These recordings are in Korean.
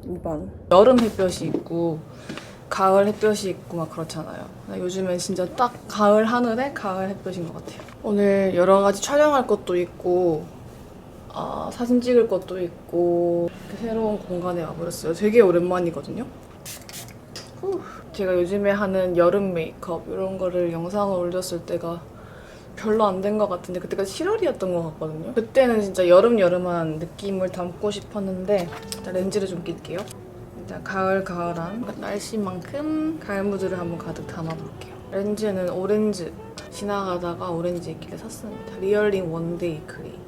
2번 여름 햇볕이 있고 가을 햇볕이 있고 막 그렇잖아요. 요즘엔 진짜 딱 가을 하늘에 가을 햇볕인 것 같아요. 오늘 여러 가지 촬영할 것도 있고 사진 찍을 것도 있고 이렇게 새로운 공간에 와버렸어요. 되게 오랜만이거든요. 제가 요즘에 하는 여름 메이크업 이런 거를 영상을 올렸을 때가 별로 안 된 것 같은데 그때가 7월이었던 것 같거든요. 그때는 진짜 여름여름한 느낌을 담고 싶었는데 일단 렌즈를 좀 낄게요. 일단 가을가을한 날씨만큼 가을 무드를 한번 가득 담아볼게요. 렌즈는 오렌지, 지나가다가 오렌지 있길래 샀습니다. 리얼링 원데이 크림.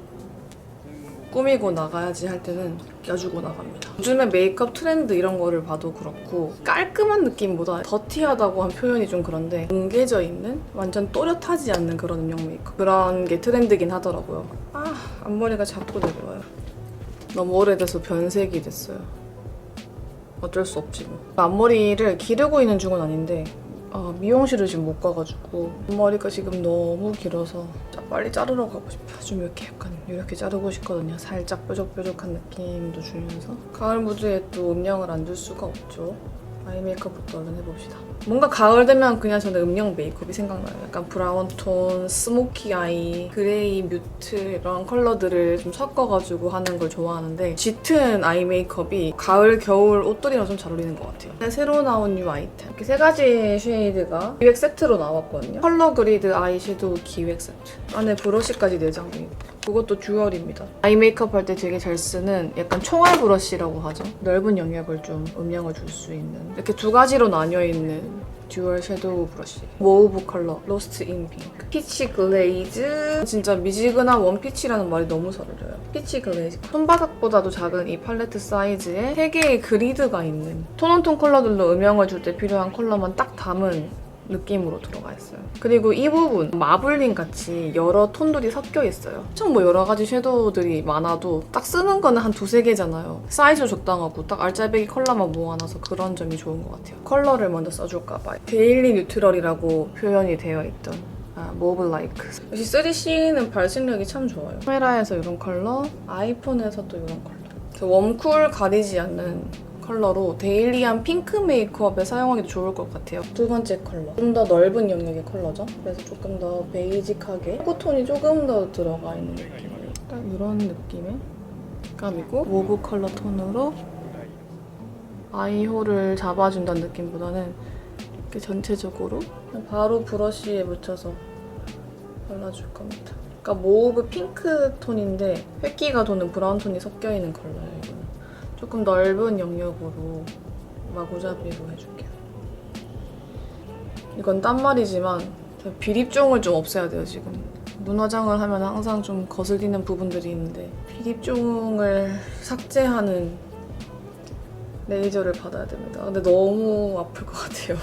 꾸미고 나가야지 할 때는 껴주고 나갑니다. 요즘에 메이크업 트렌드 이런 거를 봐도 그렇고 깔끔한 느낌보다 더티하다고 한 표현이 좀 그런데 뭉개져 있는 완전 또렷하지 않는 그런 음영 메이크업 그런 게 트렌드긴 하더라고요. 앞머리가 자꾸 내려와요. 너무 오래돼서 변색이 됐어요. 어쩔 수 없지 뭐. 앞머리를 기르고 있는 중은 아닌데 미용실을 지금 못 가가지고 앞머리가 지금 너무 길어서 빨리 자르러 가고 싶어요. 좀 이렇게 약간 이렇게 자르고 싶거든요. 살짝 뾰족뾰족한 느낌도 주면서 가을 무드에 또 음영을 안 줄 수가 없죠. 아이 메이크업부터 얼른 해봅시다. 뭔가 가을 되면 그냥 저는 음영 메이크업이 생각나요. 약간 브라운 톤, 스모키 아이, 그레이, 뮤트 이런 컬러들을 좀 섞어가지고 하는 걸 좋아하는데 짙은 아이 메이크업이 가을, 겨울 옷들이랑 좀 잘 어울리는 것 같아요. 새로 나온 뉴 아이템. 이렇게 세 가지 쉐이드가 기획 세트로 나왔거든요. 컬러 그리드 아이섀도우 기획 세트. 안에 브러쉬까지 내장돼 있고 그것도 듀얼입니다. 아이 메이크업 할 때 되게 잘 쓰는 약간 총알 브러쉬라고 하죠. 넓은 영역을 좀 음영을 줄 수 있는 이렇게 두 가지로 나뉘어 있는 듀얼 섀도우 브러쉬. 모우브 컬러 로스트 인 핑크. 피치 글레이즈. 진짜 미지근한 원피치라는 말이 너무 잘 어울려요. 피치 글레이즈. 손바닥보다도 작은 이 팔레트 사이즈에 3개의 그리드가 있는 톤온톤 컬러들로 음영을 줄 때 필요한 컬러만 딱 담은 느낌으로 들어가 있어요. 그리고 이 부분 마블링 같이 여러 톤들이 섞여 있어요. 엄청 뭐 여러 가지 섀도우들이 많아도 딱 쓰는 거는 한 2-3개잖아요. 사이즈 적당하고 딱 알짜배기 컬러만 모아놔서 그런 점이 좋은 것 같아요. 컬러를 먼저 써줄까 봐요. 데일리 뉴트럴이라고 표현이 되어 있던 모브 라이크. 역시 3CE는 발색력이 참 좋아요. 카메라에서 이런 컬러, 아이폰에서도 이런 컬러. 웜쿨 가리지 않는 컬러로 데일리한 핑크 메이크업에 사용하기도 좋을 것 같아요. 두 번째 컬러. 좀 더 넓은 영역의 컬러죠. 그래서 조금 더 베이직하게 코톤이 조금 더 들어가 있는 느낌이에요. 딱 이런 느낌의 색감이고 모브 컬러 톤으로 아이홀을 잡아준다는 느낌보다는 이렇게 전체적으로 바로 브러쉬에 묻혀서 발라줄 겁니다. 그러니까 모브 핑크 톤인데 획기가 도는 브라운 톤이 섞여있는 컬러예요. 이거는. 조금 넓은 영역으로 마구잡이로 해줄게요. 이건 딴 말이지만 비립종을 좀 없애야 돼요, 지금. 눈 화장을 하면 항상 좀 거슬리는 부분들이 있는데 비립종을 삭제하는 레이저를 받아야 됩니다. 근데 너무 아플 것 같아요.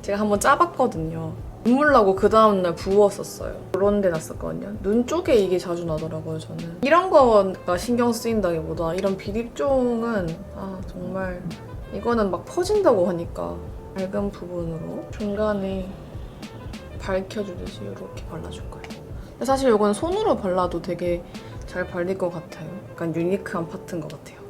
제가 한번 짜봤거든요. 눈물 나고 그 다음날 부었었어요. 그런 데 났었거든요. 눈 쪽에 이게 자주 나더라고요, 저는. 이런 거가 신경 쓰인다기보다 이런 비립종은 정말 이거는 막 퍼진다고 하니까 밝은 부분으로 중간에 밝혀주듯이 이렇게 발라줄 거예요. 근데 사실 이건 손으로 발라도 되게 잘 발릴 것 같아요. 약간 유니크한 파트인 것 같아요.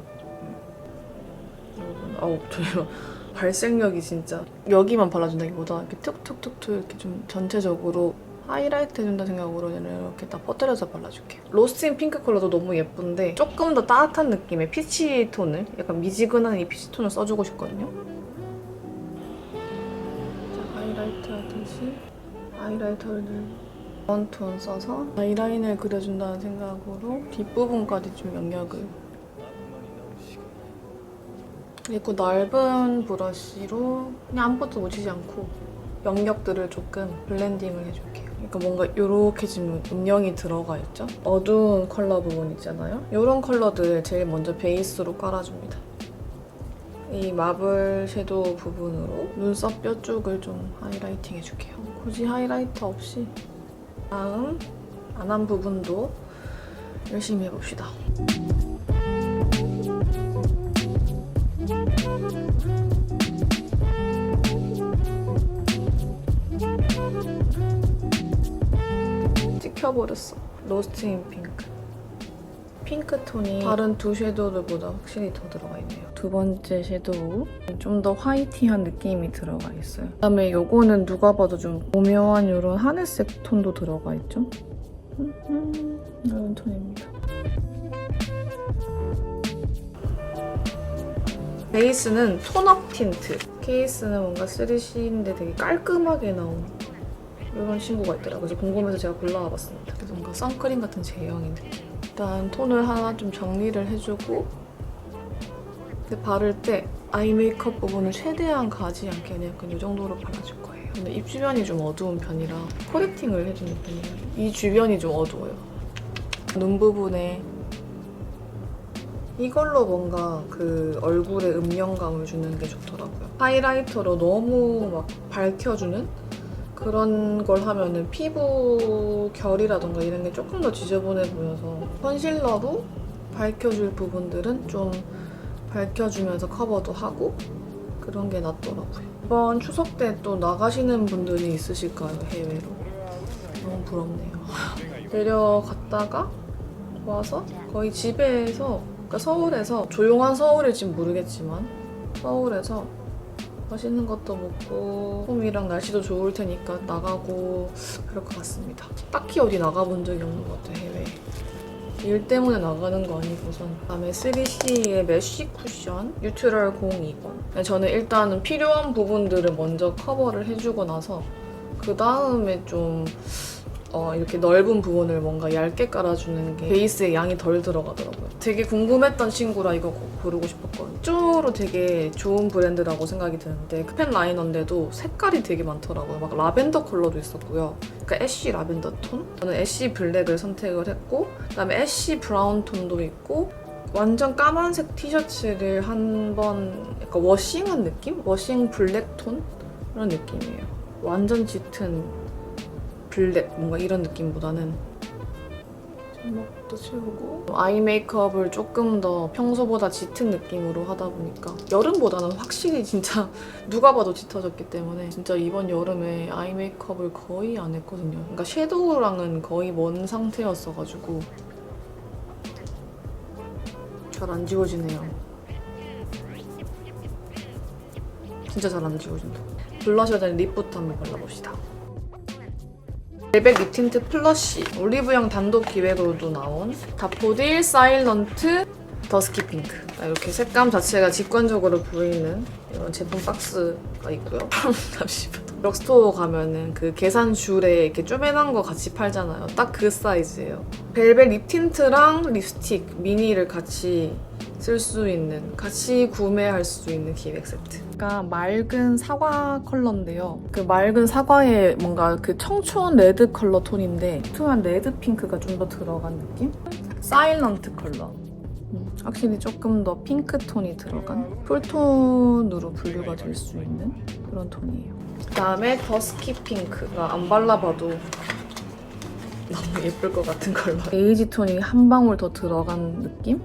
저희가 발색력이 진짜 여기만 발라준다기보다 이렇게 툭툭툭툭 이렇게 좀 전체적으로 하이라이트 해준다 생각으로 이렇게 딱 퍼뜨려서 발라줄게요. 로스트인 핑크 컬러도 너무 예쁜데 조금 더 따뜻한 느낌의 피치 톤을 약간 미지근한 이 피치 톤을 써주고 싶거든요. 자, 하이라이트 하듯이 아이라이터를 원톤 써서 아이라인을 그려준다는 생각으로 뒷부분까지 좀 영역을 그리고 넓은 브러쉬로 그냥 아무것도 묻히지 않고 영역들을 조금 블렌딩을 해줄게요. 그러니까 뭔가 이렇게 지금 음영이 들어가 있죠? 어두운 컬러 부분 있잖아요? 이런 컬러들 제일 먼저 베이스로 깔아줍니다. 이 마블 섀도우 부분으로 눈썹 뼈 쪽을 좀 하이라이팅 해줄게요. 굳이 하이라이터 없이 다음 안 한 부분도 열심히 해봅시다. 찍혀버렸어. 로스트 인 핑크. 핑크톤이 다른 두 섀도우들보다 확실히 더 들어가 있네요. 두 번째 섀도우 좀 더 화이티한 느낌이 들어가 있어요. 그다음에 요거는 누가 봐도 좀 오묘한 이런 하늘색 톤도 들어가 있죠. 이런 톤입니다. 베이스는 톤업 틴트. 케이스는 뭔가 3C인데 되게 깔끔하게 나온 이런 친구가 있더라고요. 그래서 궁금해서 제가 골라와 봤습니다. 그래서 뭔가 선크림 같은 제형인 느낌. 일단 톤을 하나 좀 정리를 해주고 근데 바를 때 아이 메이크업 부분을 최대한 가지 않게 그냥 약간 이 정도로 발라줄 거예요. 근데 입 주변이 좀 어두운 편이라 코렉팅을 해주는 편이에요. 이 주변이 좀 어두워요. 눈 부분에 이걸로 뭔가 그 얼굴에 음영감을 주는 게 좋더라고요. 하이라이터로 너무 막 밝혀주는 그런 걸 하면은 피부 결이라던가 이런 게 조금 더 지저분해 보여서 컨실러로 밝혀줄 부분들은 좀 밝혀주면서 커버도 하고 그런 게 낫더라고요. 이번 추석 때 또 나가시는 분들이 있으실까요? 해외로. 너무 부럽네요. 내려갔다가 와서 거의 집에서 그러니까 서울에서 조용한 서울일진 모르겠지만 서울에서 맛있는 것도 먹고 홈이랑 날씨도 좋을 테니까 나가고 그럴 것 같습니다. 딱히 어디 나가본 적이 없는 것 같아요, 해외에. 일 때문에 나가는 거 아니고선. 그다음에 3CE의 메쉬 쿠션 뉴트럴 020. 저는 일단은 필요한 부분들을 먼저 커버를 해주고 나서 그 다음에 좀 이렇게 넓은 부분을 뭔가 얇게 깔아주는 게 베이스에 양이 덜 들어가더라고요. 되게 궁금했던 친구라 이거 꼭 고르고 싶었거든요. 쭈로 되게 좋은 브랜드라고 생각이 드는데 펜 라이너인데도 색깔이 되게 많더라고요. 막 라벤더 컬러도 있었고요. 그러니까 애쉬 라벤더 톤? 저는 애쉬 블랙을 선택을 했고 그다음에 애쉬 브라운 톤도 있고 완전 까만색 티셔츠를 한번 약간 워싱한 느낌? 워싱 블랙 톤? 그런 느낌이에요. 완전 짙은 블랙 뭔가 이런 느낌보다는 손목도 채우고 아이 메이크업을 조금 더 평소보다 짙은 느낌으로 하다 보니까 여름보다는 확실히 진짜 누가 봐도 짙어졌기 때문에 진짜 이번 여름에 아이 메이크업을 거의 안 했거든요. 그러니까 섀도우랑은 거의 먼 상태였어가지고 잘 안 지워지네요. 진짜 잘 안 지워진다. 블러셔 된 립부터 한번 발라봅시다. 벨벳 립 틴트 플러쉬 올리브영 단독 기획으로도 나온 다포딜 사일런트 더스키 핑크. 이렇게 색감 자체가 직관적으로 보이는 이런 제품 박스가 있고요. 잠시만. 럭스토어 가면은 그 계산줄에 이렇게 쪼매난 거 같이 팔잖아요. 딱 그 사이즈예요. 벨벳 립 틴트랑 립스틱 미니를 같이 쓸 수 있는, 같이 구매할 수 있는 기획 세트. 그러니까 맑은 사과 컬러인데요. 그 맑은 사과에 뭔가 그 청초한 레드 컬러 톤인데 투한 레드 핑크가 좀 더 들어간 느낌? 사일런트 컬러. 확실히 조금 더 핑크 톤이 들어간 쿨톤으로 분류가 될 수 있는 그런 톤이에요. 그다음에 더스키 핑크가 안 발라봐도 너무 예쁠 것 같은 컬러. 베이지 톤이 한 방울 더 들어간 느낌?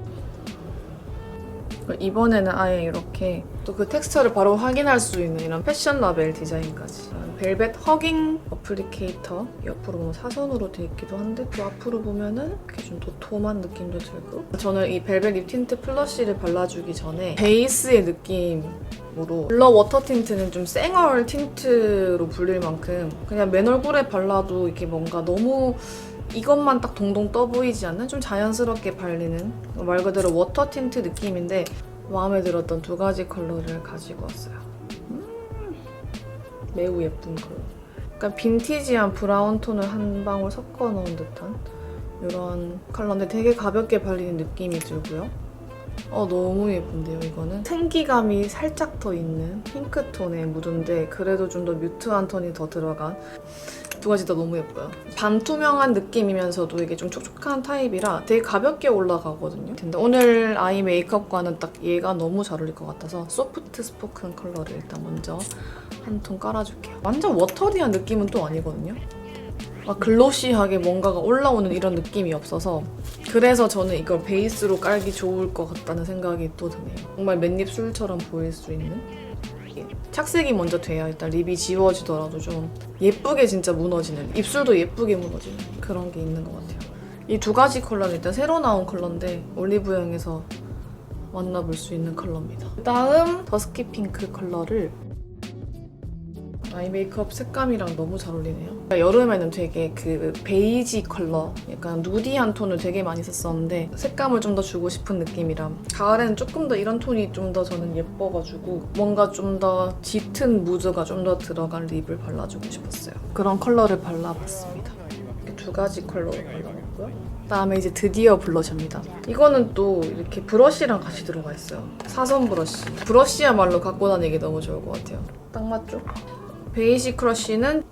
이번에는 아예 이렇게 또 그 텍스처를 바로 확인할 수 있는 이런 패션 라벨 디자인까지. 벨벳 허깅 어플리케이터 옆으로 보면 사선으로 돼 있기도 한데 또 앞으로 보면은 이렇게 좀 도톰한 느낌도 들고. 저는 이 벨벳 립 틴트 플러쉬를 발라주기 전에 베이스의 느낌으로 블러 워터 틴트는 좀 쌩얼 틴트로 불릴 만큼 그냥 맨 얼굴에 발라도 이렇게 뭔가 너무 이것만 딱 동동 떠 보이지 않는 좀 자연스럽게 발리는 말 그대로 워터 틴트 느낌인데 마음에 들었던 두 가지 컬러를 가지고 왔어요. 매우 예쁜 컬러. 약간 빈티지한 브라운 톤을 한 방울 섞어 넣은 듯한 이런 컬러인데 되게 가볍게 발리는 느낌이 들고요. 너무 예쁜데요, 이거는? 생기감이 살짝 더 있는 핑크톤의 무드인데 그래도 좀 더 뮤트한 톤이 더 들어간 두 가지 다 너무 예뻐요. 반투명한 느낌이면서도 이게 좀 촉촉한 타입이라 되게 가볍게 올라가거든요. 근데 오늘 아이 메이크업과는 딱 얘가 너무 잘 어울릴 것 같아서 소프트 스포큰 컬러를 일단 먼저 한 톤 깔아줄게요. 완전 워터리한 느낌은 또 아니거든요. 막 글로시하게 뭔가가 올라오는 이런 느낌이 없어서 그래서 저는 이걸 베이스로 깔기 좋을 것 같다는 생각이 또 드네요. 정말 맨입 술처럼 보일 수 있는? 착색이 먼저 돼야 일단 립이 지워지더라도 좀 예쁘게 진짜 무너지는, 입술도 예쁘게 무너지는 그런 게 있는 것 같아요. 이 두 가지 컬러는 일단 새로 나온 컬러인데 올리브영에서 만나볼 수 있는 컬러입니다. 다음 더스키 핑크 컬러를 아이 메이크업 색감이랑 너무 잘 어울리네요. 여름에는 되게 그 베이지 짙어 약간 누디한 톤을 되게 많이 썼었는데 색감을 좀 더 주고 싶은 느낌이라 가을에는 조금 더 이런 톤이 좀 더 저는 예뻐가지고 뭔가 좀 더 짙은 무드가 좀 더 들어간 립을 발라주고 싶었어요. 그런 컬러를 발라봤습니다. 이렇게 두 가지 컬러로 발라봤고요. 그다음에 이제 드디어 블러셔입니다. 이거는 또 이렇게 브러쉬랑 같이 들어가 있어요. 사선 브러쉬. 브러쉬야말로 갖고 다니기 너무 좋을 것 같아요. 딱 맞죠? 베이지 크러쉬는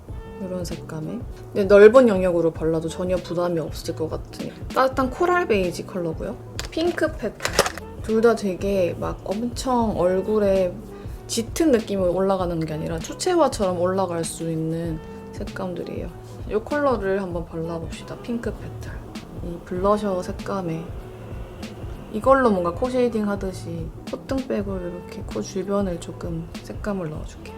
이런 색감에 근데 넓은 영역으로 발라도 전혀 부담이 없을 것 같은 따뜻한 코랄 베이지 컬러고요. 핑크 페탈. 둘 다 되게 막 엄청 얼굴에 짙은 느낌으로 올라가는 게 아니라 초채화처럼 올라갈 수 있는 색감들이에요. 이 컬러를 한번 발라봅시다. 핑크 페탈. 이 블러셔 색감에 이걸로 뭔가 코 쉐이딩 하듯이 콧등백으로 이렇게 코 주변을 조금 색감을 넣어줄게요.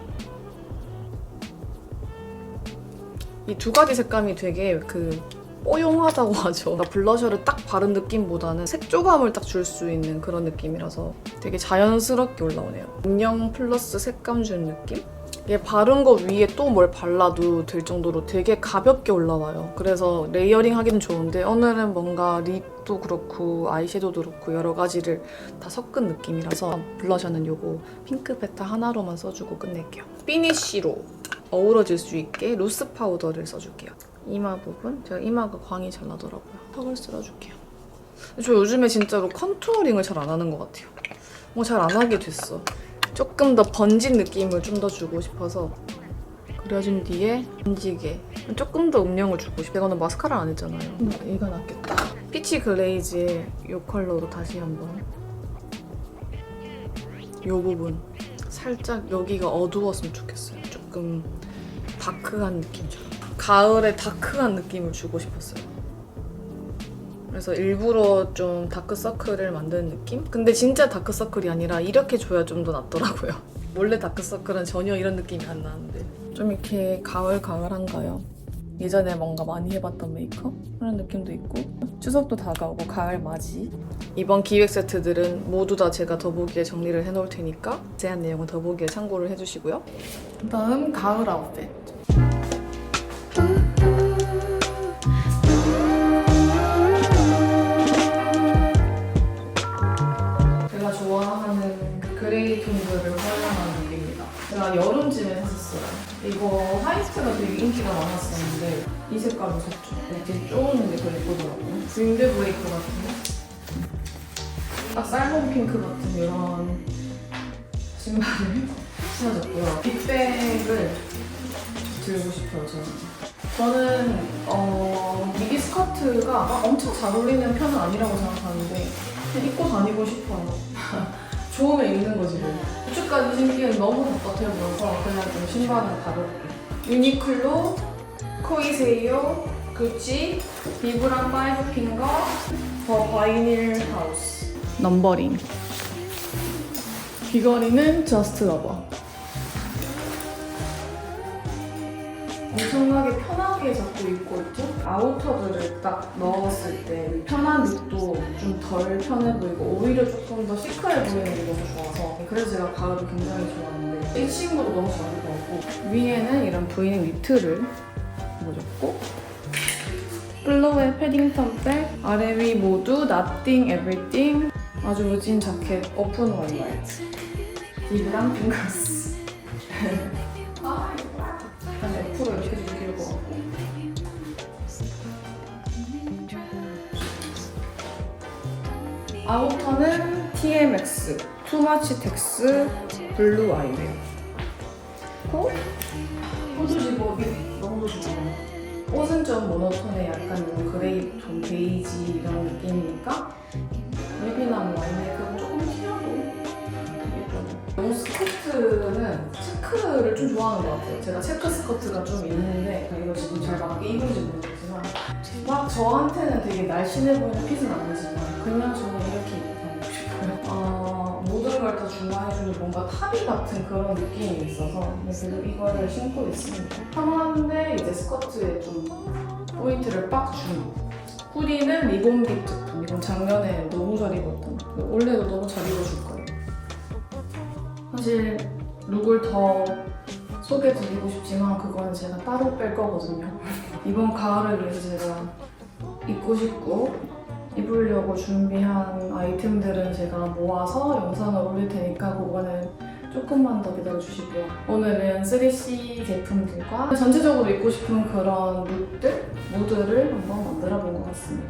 이 두 가지 색감이 되게 그 뽀용하다고 하죠. 블러셔를 딱 바른 느낌보다는 색조감을 딱 줄 수 있는 그런 느낌이라서 되게 자연스럽게 올라오네요. 음영 플러스 색감 준 느낌? 이게 바른 거 위에 또 뭘 발라도 될 정도로 되게 가볍게 올라와요. 그래서 레이어링 하기는 좋은데 오늘은 뭔가 립도 그렇고 아이섀도우도 그렇고 여러 가지를 다 섞은 느낌이라서 블러셔는 요거 핑크 페탈 하나로만 써주고 끝낼게요. 피니쉬로 어우러질 수 있게 로스 파우더를 써줄게요. 이마 부분, 제가 이마가 광이 잘 나더라고요. 턱을 쓸어줄게요. 저 요즘에 진짜로 컨투어링을 잘 안 하는 것 같아요. 뭐 잘 안 하게 됐어. 조금 더 번진 느낌을 좀 더 주고 싶어서 그려준 뒤에 번지게 조금 더 음영을 주고 싶어요. 이거는 마스카라 안 했잖아요. 얘가 낫겠다. 피치 글레이즈의 이 컬러로 다시 한번 이 부분 살짝 여기가 어두웠으면 좋겠어요. 조금 다크한 느낌처럼. 가을에 다크한 느낌을 주고 싶었어요. 그래서 일부러 좀 다크서클을 만드는 느낌? 근데 진짜 다크서클이 아니라 이렇게 줘야 좀 더 낫더라고요. 원래 다크서클은 전혀 이런 느낌이 안 나는데 좀 이렇게 가을한가요? 예전에 뭔가 많이 해봤던 메이크업? 그런 느낌도 있고 추석도 다가오고 가을 맞이 이번 기획 세트들은 모두 다 제가 더보기에 정리를 해놓을 테니까 자세한 내용은 더보기에 참고를 해주시고요. 다음 가을 아웃핏 제가 좋아하는 그레이 톤들을 활용한 룩입니다. 제가 여름쯤에 샀었어요. 이거 화이트가 되게 인기가 많았었는데 이 색깔로 샀죠. 이렇게 쪼는 게 더 예쁘더라고요. 윈드 브레이커 같은 딱 살몬 핑크 같은 이런 신발을 신어줬고요. 빅백을 들고 싶어요, 저는 미디 스커트가 막 엄청 잘 어울리는 편은 아니라고 생각하는데 그냥 입고 다니고 싶어요. 좋으면 입는 거지 뭐. 우측까지 신기엔 너무 답답해 보여서 그냥 좀 신발은 가볍게. 유니클로, 코이세요, 구찌, 비브랑 파이브 핑거, 더 바이닐 하우스. 넘버링. 귀걸이는 저스트 러버. 엄청나게 편하게 잡고 입고 있죠? 아우터들을 딱 넣었을 때 편한 룩도 좀 덜 편해 보이고 오히려 조금 더 시크해 보이는 게 너무 좋아서 그래서 제가 가을을 굉장히 좋아하는데 이 친구도 너무 잘 입어갖고 위에는 이런 V넥 니트를 입어줬고 플로의 패딩턴 백 아래 위 모두 Nothing Everything 아주 무진 자켓 오픈 와이라이트 비브랑 핑거스 한 옆으로 이렇게 줄일 것 같고 아우터는 TMX 투마치 텍스 블루 아이웨어 호두 집업이 너무 좋아요. 옷은 좀 모노톤의 약간 이런 그레이 톤 베이지 이런 느낌이니까 립이나 뭐 아이메이크업 조금 튀어도 예뻐요. 너무 스커트는 체크를 좀 좋아하는 것 같아요. 제가 체크 스커트가 좀 있는데 이거 지금 잘 맞게 입은지 모르겠지만 막 저한테는 되게 날씬해 보이는 핏은 아니지만 그냥 저는 이렇게 입고 다니고 싶어요. 모든 걸 다 중화해주는 뭔가 탑이 같은 그런 느낌이 있어서 그래서 이거를 신고 있습니다. 편한데 이제 스커트에 좀 포인트를 빡 준 후디는 리본빅 제품. 이건 작년에 너무 잘 입었던. 올해도 너무 잘 입어줄 거예요. 사실 룩을 더 소개드리고 싶지만 그거는 제가 따로 뺄 거거든요. 이번 가을을 위해서 제가 입고 싶고 입으려고 준비한 아이템들은 제가 모아서 영상을 올릴 테니까 그거는 조금만 더 기다려주시고요. 오늘은 3C 제품들과 전체적으로 입고 싶은 그런 룩들, 무드를 한번 만들어 본 것 같습니다.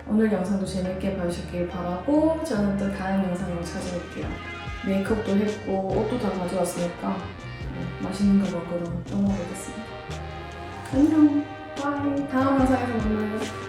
오늘 영상도 재밌게 봐주셨길 바라고 저는 또 다음 영상으로 찾아올게요. 메이크업도 했고 옷도 다 가져왔으니까 맛있는 거 먹으러 떠나보겠습니다. 안녕, 바이. 다음 영상에서 만나요.